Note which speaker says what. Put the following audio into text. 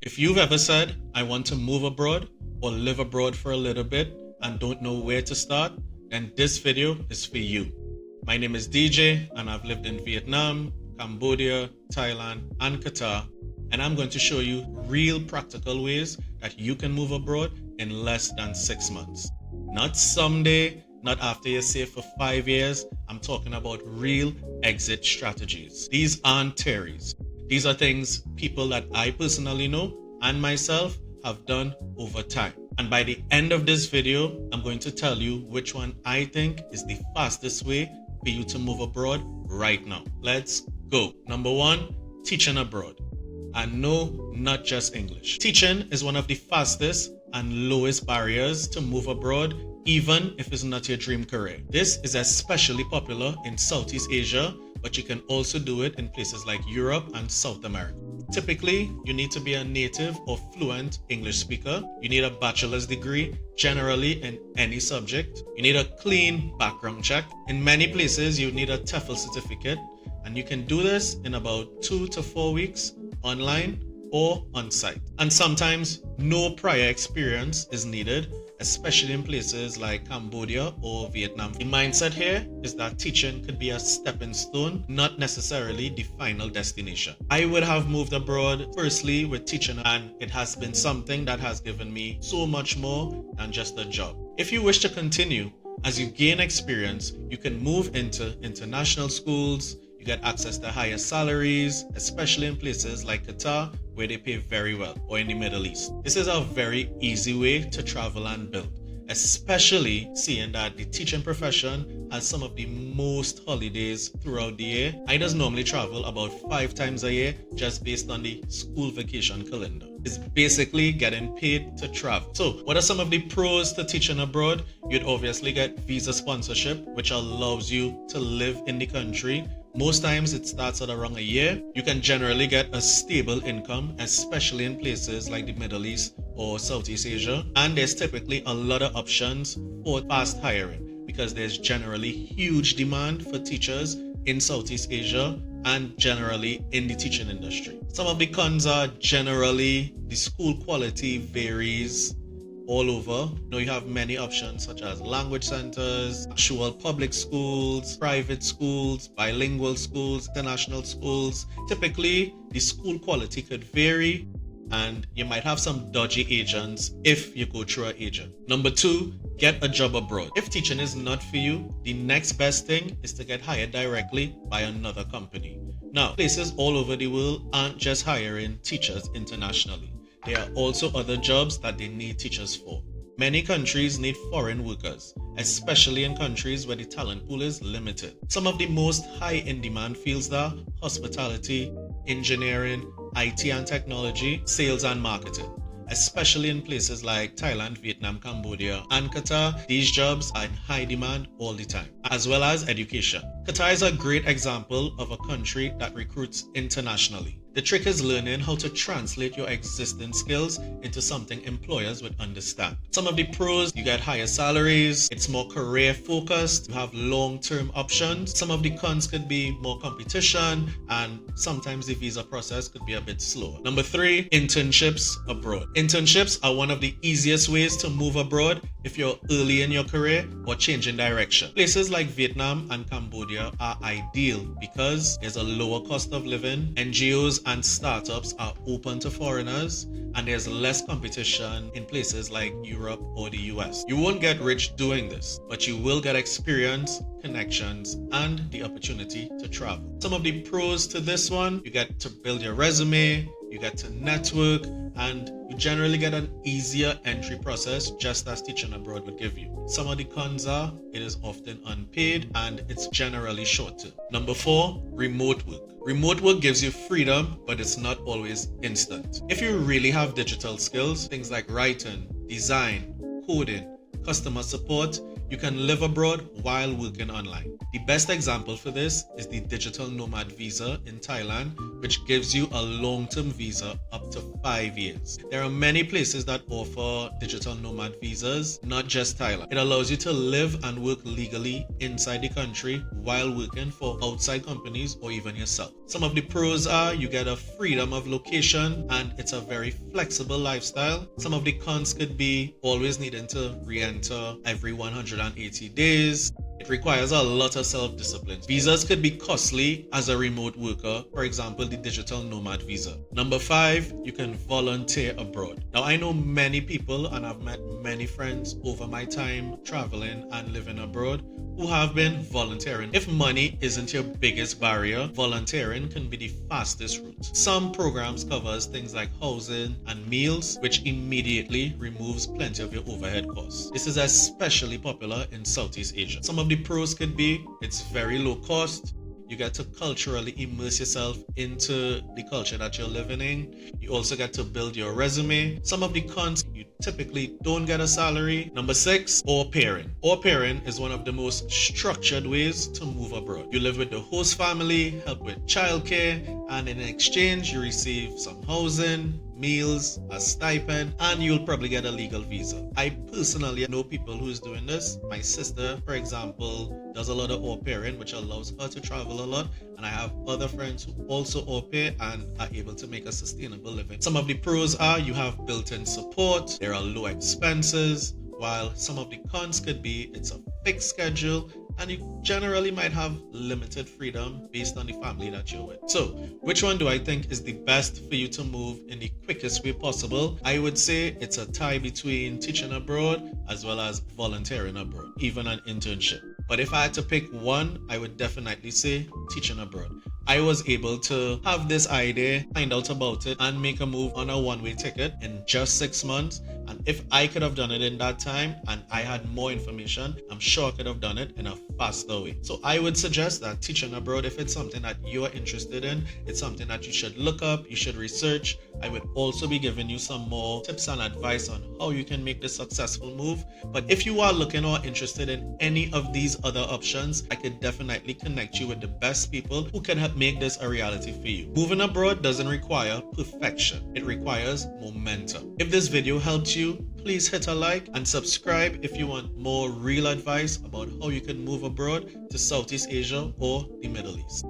Speaker 1: If you've ever said, I want to move abroad or live abroad for a little bit and don't know where to start, then this video is for you. My name is DJ and I've lived in Vietnam, Cambodia, Thailand, and Qatar, and I'm going to show you real practical ways that you can move abroad in less than 6 months. Not someday, not after you're safe for 5 years. I'm talking about real exit strategies. These aren't theories. These are things people that I personally know and myself have done over time. And by the end of this video, I'm going to tell you which one I think is the fastest way for you to move abroad right now. Let's go. Number one, teaching abroad. And no, not just English. Teaching is one of the fastest and lowest barriers to move abroad, even if it's not your dream career. This is especially popular in Southeast Asia, but you can also do it in places like Europe and South America. Typically, you need to be a native or fluent English speaker. You need a bachelor's degree, generally in any subject. You need a clean background check. In many places, you need a TEFL certificate, and you can do this in about 2 to 4 weeks online or on-site. And sometimes no prior experience is needed, especially in places like Cambodia or Vietnam. The mindset here is that teaching could be a stepping stone, not necessarily the final destination. I would have moved abroad firstly with teaching, and it has been something that has given me so much more than just a job. If you wish to continue, as you gain experience, you can move into international schools. You get access to higher salaries, especially in places like Qatar, where they pay very well, or in the Middle East. This is a very easy way to travel and build, especially seeing that the teaching profession has some of the most holidays throughout the year. I just normally travel about 5 times a year just based on the school vacation calendar. It's basically getting paid to travel. So what are some of the pros to teaching abroad? You'd obviously get visa sponsorship, which allows you to live in the country. Most times it starts at around a year. You can generally get a stable income, especially in places like the Middle East or Southeast Asia. And there's typically a lot of options for fast hiring because there's generally huge demand for teachers in Southeast Asia and generally in the teaching industry. Some of the cons are generally the school quality varies all over. You have many options such as language centers, actual public schools, private schools, bilingual schools, international schools. Typically, the school quality could vary and you might have some dodgy agents if you go through an agent. Number 2, get a job abroad. If teaching is not for you, the next best thing is to get hired directly by another company. Now, places all over the world aren't just hiring teachers internationally. There are also other jobs that they need teachers for. Many countries need foreign workers, especially in countries where the talent pool is limited. Some of the most high in demand fields are hospitality, engineering, IT and technology, sales and marketing. Especially in places like Thailand, Vietnam, Cambodia, and Qatar, these jobs are in high demand all the time, as well as education. Qatar is a great example of a country that recruits internationally. The trick is learning how to translate your existing skills into something employers would understand. Some of the pros, you get higher salaries, it's more career focused, you have long-term options. Some of the cons could be more competition, and sometimes the visa process could be a bit slower. Number 3, internships abroad. Internships are one of the easiest ways to move abroad if you're early in your career or changing direction. Places like Vietnam and Cambodia are ideal because there's a lower cost of living, NGOs and startups are open to foreigners, and there's less competition in places like Europe or the US. You won't get rich doing this, but you will get experience, connections, and the opportunity to travel. Some of the pros to this one, you get to build your resume, you get to network, and you generally get an easier entry process just as teaching abroad would give you. Some of the cons are it is often unpaid and it's generally short term. Number 4, remote work. Remote work gives you freedom, but it's not always instant. If you really have digital skills, things like writing, design, coding, customer support, you can live abroad while working online. The best example for this is the digital nomad visa in Thailand, which gives you a long-term visa up to 5 years. There are many places that offer digital nomad visas, not just Thailand. It allows you to live and work legally inside the country while working for outside companies or even yourself. Some of the pros are you get a freedom of location and it's a very flexible lifestyle. Some of the cons could be always needing to re-enter every 180 days. It requires a lot of self-discipline. Visas could be costly as a remote worker, for example, the digital nomad visa. Number 5, you can volunteer abroad. Now, I know many people and I've met many friends over my time traveling and living abroad who have been volunteering. If money isn't your biggest barrier, volunteering can be the fastest route. Some programs covers things like housing and meals, which immediately removes plenty of your overhead costs. This is especially popular in Southeast Asia. Some of the pros could be it's very low cost. You get to culturally immerse yourself into the culture that you're living in. You also get to build your resume. Some of the cons, you typically don't get a salary. Number 6, au pairing. Au pairing is one of the most structured ways to move abroad. You live with the host family, help with childcare, and in exchange, you receive some housing, meals, a stipend, and you'll probably get a legal visa. I personally know people who's doing this. My sister, for example, does a lot of au pairing, which allows her to travel a lot. And I have other friends who also au pair and are able to make a sustainable living. Some of the pros are you have built-in support, there are low expenses, while some of the cons could be it's a fixed schedule and you generally might have limited freedom based on the family that you're with. So, which one do I think is the best for you to move in the quickest way possible? I would say it's a tie between teaching abroad as well as volunteering abroad, even an internship. But if I had to pick one, I would definitely say teaching abroad. I was able to have this idea, find out about it, and make a move on a one-way ticket in just 6 months. And if I could have done it in that time and I had more information, I'm sure I could have done it in a faster way. So I would suggest that teaching abroad, if it's something that you are interested in, it's something that you should look up, you should research. I would also be giving you some more tips and advice on how you can make this successful move. But if you are looking or interested in any of these other options, I could definitely connect you with the best people who can help make this a reality for you. Moving abroad doesn't require perfection. It requires momentum. If this video helped you, please hit a like and subscribe if you want more real advice about how you can move abroad to Southeast Asia or the Middle East.